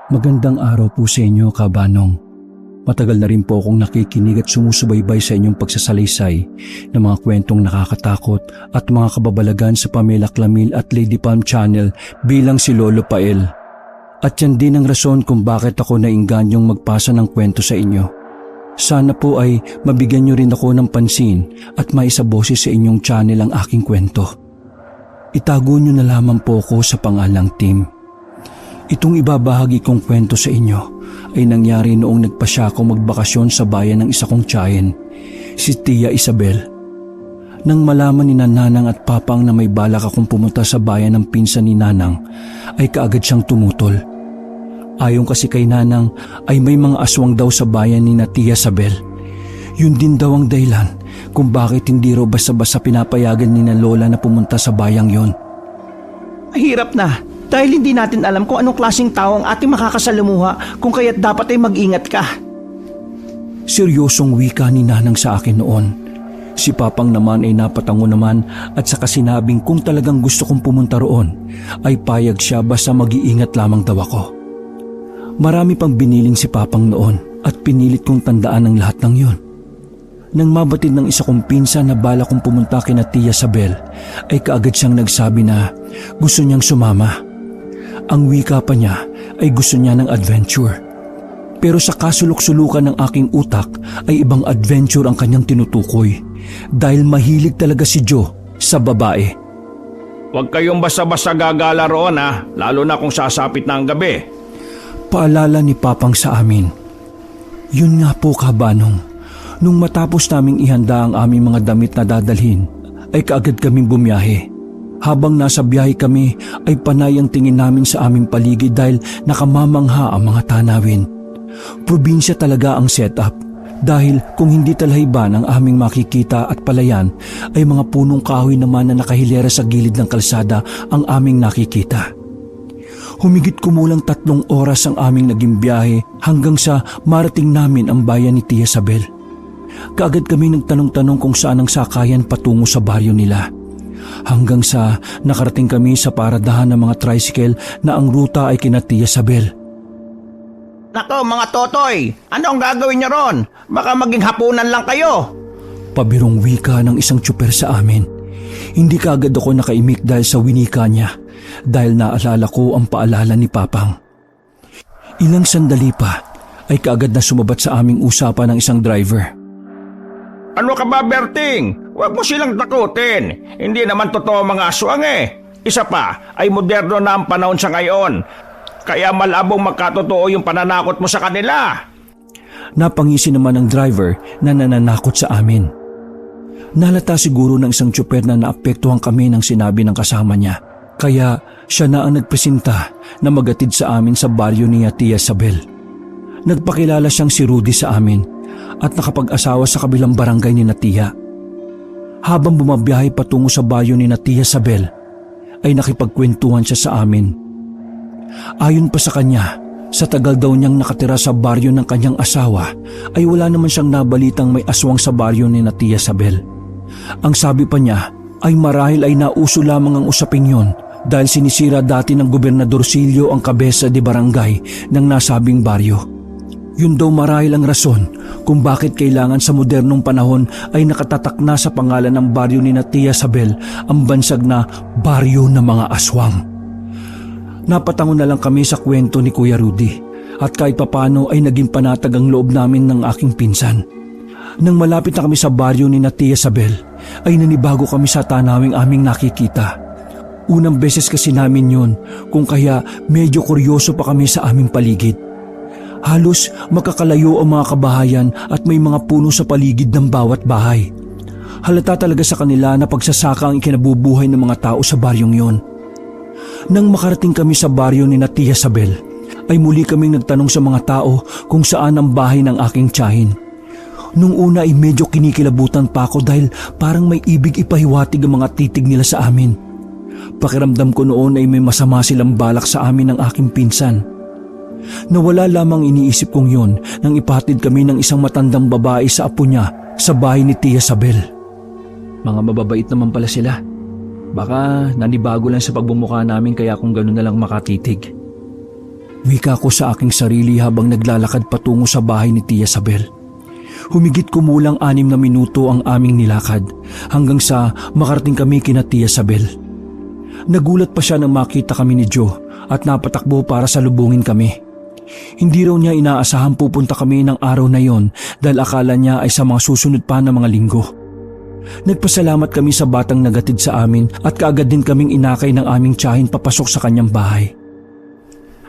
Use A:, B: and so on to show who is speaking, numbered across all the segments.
A: Magandang araw po sa inyo, Kabanong. Matagal na rin po akong nakikinig at sumusubaybay sa inyong pagsasalaysay ng mga kwentong nakakatakot at mga kababalagan sa Pamela Clamil at Lady Palm Channel bilang si Lolo Pael. At yan din ang rason kung bakit ako naingganyong magpasa ng kwento sa inyo. Sana po ay mabigyan nyo rin ako ng pansin at maisaboses sa inyong channel ang aking kwento. Itago nyo na lamang po ako sa pangalang Tim. Itong ibabahagi kong kwento sa inyo ay nangyari noong nagpasya akong magbakasyon sa bayan ng isa kong tiyahin, si Tia Isabel. Nang malaman ni Nanang at Papang na may balak akong pumunta sa bayan ng pinsan ni Nanang, ay kaagad siyang tumutol. Ayon kasi kay Nanang ay may mga aswang daw sa bayan ni Tia Isabel. Yun din daw ang dahilan kung bakit hindi raw basta-basta pinapayagan ni Lola na pumunta sa bayang yon.
B: Mahirap na. Dahil hindi natin alam kung anong klaseng tao ang ating makakasalamuha kung kaya't dapat ay mag-ingat ka.
A: Seryosong wika ni Nanang sa akin noon. Si Papang naman ay napatango naman at saka sinabing kung talagang gusto kong pumunta roon ay payag siya basta mag-iingat lamang daw ako. Marami pang biniling si Papang noon at pinilit kong tandaan ang lahat ng yon. Nang mabatid ng isa kong pinsan na bala kong pumunta kina Tia Isabel ay kaagad siyang nagsabi na gusto niyang sumama. Ang wika pa niya ay gusto niya ng adventure. Pero sa kasulok-sulukan ng aking utak ay ibang adventure ang kanyang tinutukoy dahil mahilig talaga si Joe sa babae.
C: Huwag kayong basta-basta gagala roon lalo na kung sasapit na ang gabi.
A: Paalala ni Papang sa amin. Yun nga po, Kabanong. Nung matapos naming ihanda ang aming mga damit na dadalhin ay kaagad kaming bumiyahe. Habang nasa biyahe kami ay panay ang tingin namin sa aming paligid dahil nakamamangha ang mga tanawin. Probinsya talaga ang setup dahil kung hindi talahibaan ang aming makikita at palayan ay mga punong kahoy naman na nakahilera sa gilid ng kalsada ang aming nakikita. Humigit kumulang 3 oras ang aming naging biyahe hanggang sa marating namin ang bayan ni Tia Isabel. Kaagad kami nagtanong-tanong kung saan ang sakayan patungo sa baryo nila. Hanggang sa nakarating kami sa paradahan ng mga tricycle na ang ruta ay kina Tia Isabel.
B: Nako mga totoy, ano ang gagawin niyo ron? Baka maging hapunan lang kayo.
A: Pabirong wika ng isang tsuper sa amin. Hindi kaagad ako nakaimik dahil sa winika niya dahil naalala ko ang paalala ni Papang. Ilang sandali pa ay kaagad na sumabat sa aming usapan ng isang driver.
C: Ano ka ba, Berting? Huwag mo silang takutin. Hindi naman totoo mga aswang Isa pa ay moderno na ang panahon sa ngayon. Kaya malabong magkatotoo yung pananakot mo sa kanila.
A: Napangisi naman ng driver na nananakot sa amin. Nalata siguro ng isang tsuper na naapektuhan kami ng sinabi ng kasama niya. Kaya siya na ang nagpresenta na magatid sa amin sa baryo ni Tia Isabel. Nagpakilala siyang si Rudy sa amin at nakapag-asawa sa kabilang barangay ni Tia. Habang bumabiyahe patungo sa baryo ni Tia Isabel, ay nakipagkwentuhan siya sa amin. Ayon pa sa kanya, sa tagal daw niyang nakatira sa baryo ng kanyang asawa, ay wala naman siyang nabalitang may aswang sa baryo ni Tia Isabel. Ang sabi pa niya ay marahil ay nauso lamang ang usaping yon dahil sinisira dati ng Gobernador Silio ang kabesa de barangay ng nasabing baryo. Yun daw marahil ang rason kung bakit kailangan sa modernong panahon ay nakatatak na sa pangalan ng baryo ni Tia Isabel ang bansag na baryo ng mga aswang. Napatango na lang kami sa kwento ni Kuya Rudy at kahit papano ay naging panatag ang loob namin ng aking pinsan. Nang malapit na kami sa baryo ni Tia Isabel ay nanibago kami sa tanawing aming nakikita. Unang beses kasi namin yun kung kaya medyo kuryoso pa kami sa aming paligid. Halos makakalayo ang mga kabahayan at may mga puno sa paligid ng bawat bahay. Halata talaga sa kanila na pagsasaka ang ikinabubuhay ng mga tao sa baryong yon. Nang makarating kami sa baryo ni Tia Isabel, ay muli kaming nagtanong sa mga tao kung saan ang bahay ng aking tiyahin. Nung una ay medyo kinikilabutan pa ako dahil parang may ibig ipahiwatig ang mga titig nila sa amin. Pakiramdam ko noon ay may masama silang balak sa amin ng aking pinsan. Nawala lamang iniisip kong yon nang ipatid kami ng isang matandang babae sa apo niya sa bahay ni Tia Isabel. Mga mababait naman pala sila. Baka nanibago lang sa pagbumukha namin kaya kung gano'n na lang makatitig. Wika ko sa aking sarili habang naglalakad patungo sa bahay ni Tia Sabel. Humigit kumulang 6 na minuto ang aming nilakad hanggang sa makarating kami kina Tia Sabel. Nagulat pa siya nang makita kami ni Joe at napatakbo para salubungin kami. Hindi raw niya inaasahan pupunta kami ng araw na yon dahil akala niya ay sa mga susunod pa na mga linggo. Nagpasalamat kami sa batang nagatid sa amin at kaagad din kaming inakay ng aming tiyahin papasok sa kanyang bahay.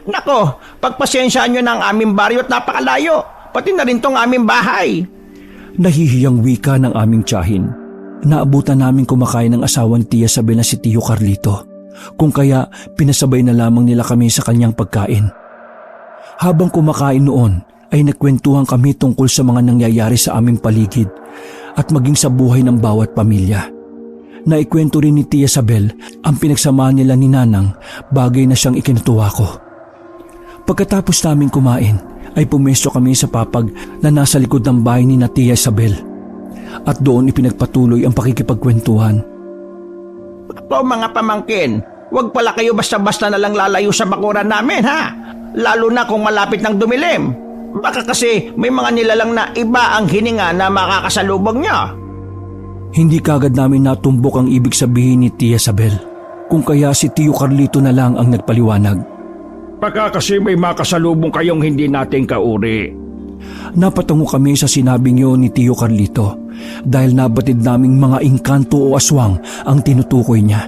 C: Nako, pagpasensyaan nyo ng aming baryo at napakalayo. Pati na rin tong aming bahay.
A: Nahihiyang wika ng aming tiyahin. Naabutan namin kumakain ng asawang Tia Sabel na si Tio Carlito. Kung kaya pinasabay na lamang nila kami sa kanyang pagkain. Habang kumakain noon ay nagkwentuhan kami tungkol sa mga nangyayari sa aming paligid at maging sa buhay ng bawat pamilya. Naikwento rin ni Tia Sabel ang pinagsamaan nila ni Nanang, bagay na siyang ikinutuwa ko. Pagkatapos namin kumain ay pumesto kami sa papag na nasa likod ng bahay ni Tia Sabel at doon ipinagpatuloy ang pakikipagkwentuhan.
C: Ako mga pamangkin, huwag pala kayo basta-basta na lang lalayo sa bakuran namin ha. Lalo na kung malapit ng dumilim. Baka kasi may mga nilalang na iba ang hininga na makakasalubong niya.
A: Hindi kagad namin natumbok ang ibig sabihin ni Tia Sabel. Kung kaya si Tio Carlito na lang ang nagpaliwanag.
C: Baka kasi may makasalubong kayong hindi nating kauri.
A: Napatungo kami sa sinabing yun ni Tio Carlito dahil nabatid naming mga engkanto o aswang ang tinutukoy niya.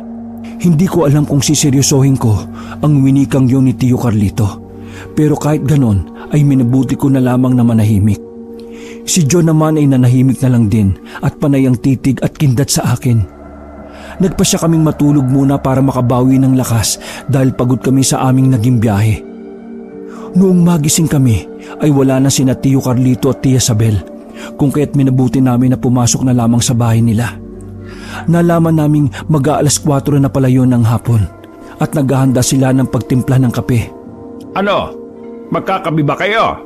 A: Hindi ko alam kung siseryosohin ko ang winikang yun ni Tio Carlito. Pero kahit ganon ay minabuti ko na lamang na manahimik. Si John naman ay nanahimik na lang din at panay ang titig at kindat sa akin. Nagpasya kaming matulog muna para makabawi ng lakas dahil pagod kami sa aming naging biyahe. Noong magising kami ay wala na sina Tio Carlito at Tia Sabel, kung kaya't minabuti namin na pumasok na lamang sa bahay nila. Nalaman naming mag-aalas 4 na pala yun ng hapon at naghahanda sila ng pagtimpla ng kape.
C: Ano? Magkakabi ba kayo?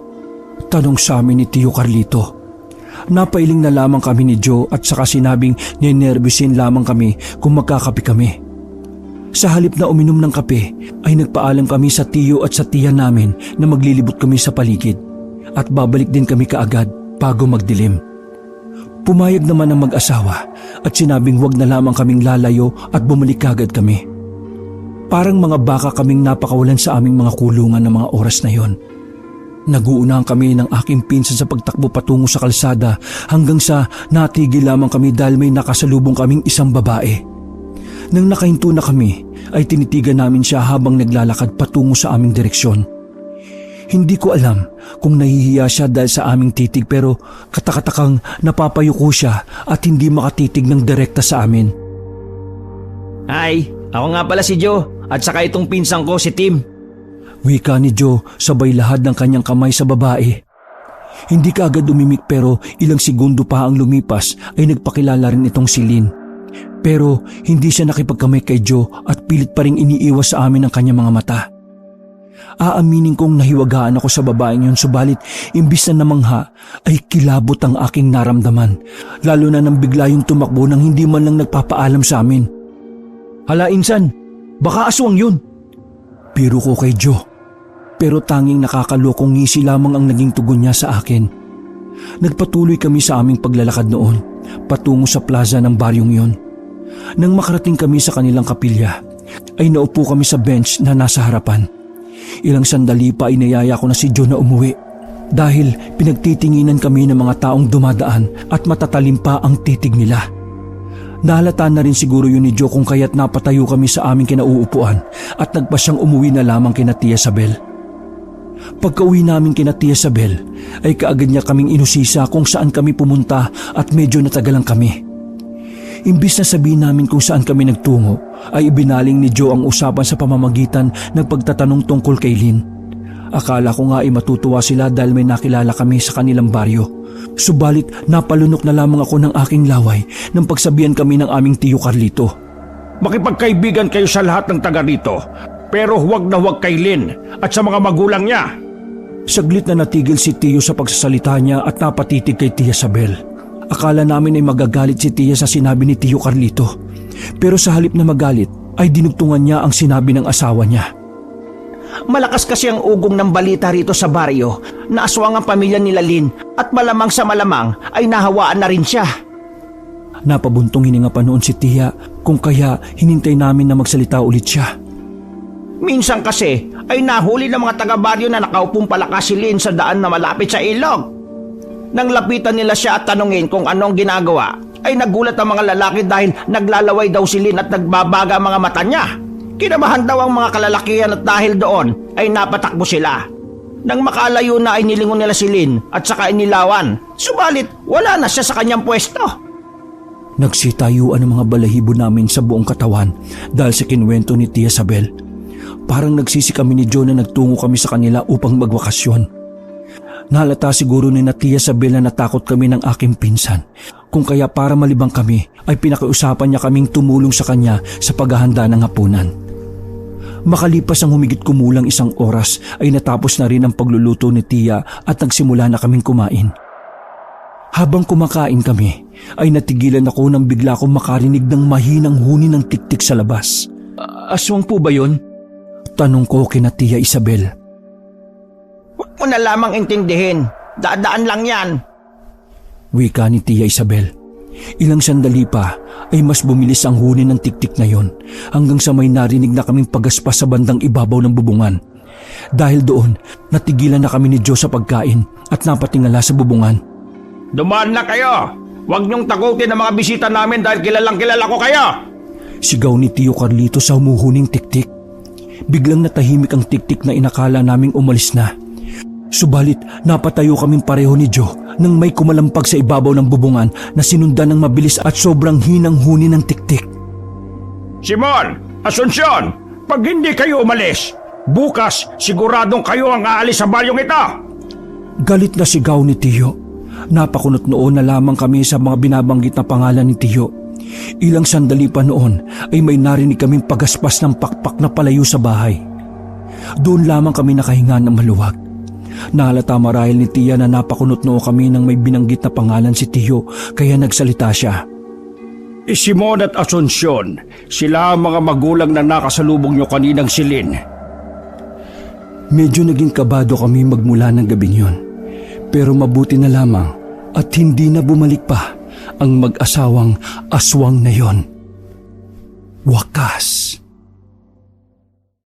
A: Tanong sa amin ni Tio Carlito. Napailing na lamang kami ni Joe at saka sinabing ninervyusin lamang kami kung magkakape kami. Sa halip na uminom ng kape ay nagpaalam kami sa tiyo at sa tiya namin na maglilibot kami sa paligid at babalik din kami kaagad bago magdilim. Pumayag naman ang mag-asawa at sinabing wag na lamang kaming lalayo at bumalik kaagad kami. Parang mga baka kaming napakawalan sa aming mga kulungan ng mga oras na yon. Naguunahan kami ng aking pinsan sa pagtakbo patungo sa kalsada hanggang sa natigil lamang kami dahil may nakasalubong kaming isang babae. Nang nakahinto na kami ay tinitigan namin siya habang naglalakad patungo sa aming direksyon. Hindi ko alam kung nahihiya siya dahil sa aming titig pero katakatakang napapayuko siya at hindi makatitig ng direkta sa amin.
B: Ay, ako nga pala si Joe at saka itong pinsang ko si Tim.
A: Wika ni Joe sabay lahad ng kanyang kamay sa babae. Hindi kaagad umimik pero ilang segundo pa ang lumipas ay nagpakilala rin itong si Lynn. Pero hindi siya nakipagkamay kay Joe at pilit pa rin iniiwas sa amin ang kanyang mga mata. Aaminin kong nahiwagaan ako sa babaeng yun subalit imbis na namangha ay kilabot ang aking naramdaman. Lalo na nang bigla yung tumakbo nang hindi man lang nagpapaalam sa amin. Hala insan, baka aswang yun. Biro ko kay Joe. Pero tanging nakakalokong ngisi lamang ang naging tugon niya sa akin. Nagpatuloy kami sa aming paglalakad noon, patungo sa plaza ng baryong yon. Nang makarating kami sa kanilang kapilya, ay naupo kami sa bench na nasa harapan. Ilang sandali pa ay niyaya ko na si Joe na umuwi dahil pinagtitinginan kami ng mga taong dumadaan at matatalim pa ang titig nila. Nahalata na rin siguro yun ni Joe kung kaya't napatayo kami sa aming kinauupuan at nagpasyang umuwi na lamang kina Tia Sabel. Pagka-uwi namin kina Tia Sabel ay kaagad niya kaming inusisa kung saan kami pumunta at medyo natagalan kami. Imbis na sabihin namin kung saan kami nagtungo ay ibinaling ni Joe ang usapan sa pamamagitan ng pagtatanong tungkol kay Lynn. Akala ko nga ay matutuwa sila dahil may nakilala kami sa kanilang baryo. Subalit napalunok na lamang ako ng aking laway nang pagsabihan kami ng aming Tio Carlito.
C: Makipagkaibigan kayo sa lahat ng taga rito, pero huwag na huwag kay Lynn at sa mga magulang niya.
A: Saglit na natigil si Tio sa pagsasalita niya at napatitig kay Tia Sabel. Akala namin ay magagalit si Tia sa sinabi ni Tio Carlito. Pero sa halip na magalit ay dinugtungan niya ang sinabi ng asawa niya.
B: Malakas kasi ang ugong ng balita rito sa baryo na aswang ang pamilya nila Lynn at malamang sa malamang ay nahawaan na rin siya.
A: Napabuntong hininga pa noon si Tia kung kaya hinintay namin na magsalita ulit siya.
B: Minsan kasi ay nahuli ng mga taga-baryo na nakaupong palakas si Lynn sa daan na malapit sa ilog. Nang lapitan nila siya at tanungin kung anong ginagawa, ay nagulat ang mga lalaki dahil naglalaway daw si Lynn at nagbabaga ang mga mata niya. Kinabahan daw ang mga kalalakihan at dahil doon ay napatakbo sila. Nang makalayo na ay nilingon nila si Lynn at saka inilawan. Subalit wala na siya sa kanyang pwesto.
A: Nagsitayuan ang mga balahibo namin sa buong katawan dahil sa kinwento ni Tia Isabel. Parang nagsisi kami ni Joe na nagtungo kami sa kanila upang magwakasyon. Nahalata siguro ni Tia Isabel na natakot kami ng aking pinsan. Kung kaya para malibang kami ay pinakiusapan niya kaming tumulong sa kanya sa paghahanda ng hapunan. Makalipas ang humigit kumulang 1 oras ay natapos na rin ang pagluluto ni Tia at nagsimula na kaming kumain. Habang kumakain kami ay natigilan ako nang bigla akong makarinig ng mahinang huni ng tiktik sa labas.
B: Aswang po ba yun?
A: Tanong ko kina Tia Isabel.
B: Huwag mo na lamang intindihin. Dadaan lang yan.
A: Wika ni Tia Isabel. Ilang sandali pa ay mas bumilis ang huni ng tiktik na yon hanggang sa may narinig na kaming pagaspas sa bandang ibabaw ng bubungan. Dahil doon, natigilan na kami ni Joe sa pagkain at napatingala sa bubungan.
C: Dumaan na kayo! Huwag niyong takutin ang mga bisita namin dahil kilalang kilala ko kayo!
A: Sigaw ni Tio Carlito sa humuhuning tiktik. Biglang natahimik ang tiktik na inakala naming umalis na. Subalit napatayo kaming pareho ni Joe nang may kumalampag sa ibabaw ng bubungan na sinundan ng mabilis at sobrang hinang huni ng tiktik.
C: Simon! Asunsyon! Pag hindi kayo umalis, bukas siguradong kayo ang aalis sa baryong ito!
A: Galit na sigaw ni Tio. Napakunot noon na lamang kami sa mga binabanggit na pangalan ni Tio. Ilang sandali pa noon ay may narinig kaming pagaspas ng pakpak na palayo sa bahay. Doon lamang kami nakahinga ng maluwag. Nahalata marahil ni Tia na napakunot noo kami nang may binanggit na pangalan si Tio kaya nagsalita siya.
C: Simon at Asunsyon, sila ang mga magulang na nakasalubong nyo kaninang si Lynn.
A: Medyo naging kabado kami magmula ng gabing yun. Pero mabuti na lamang at hindi na bumalik pa ang mag-asawang aswang na yon. Wakas.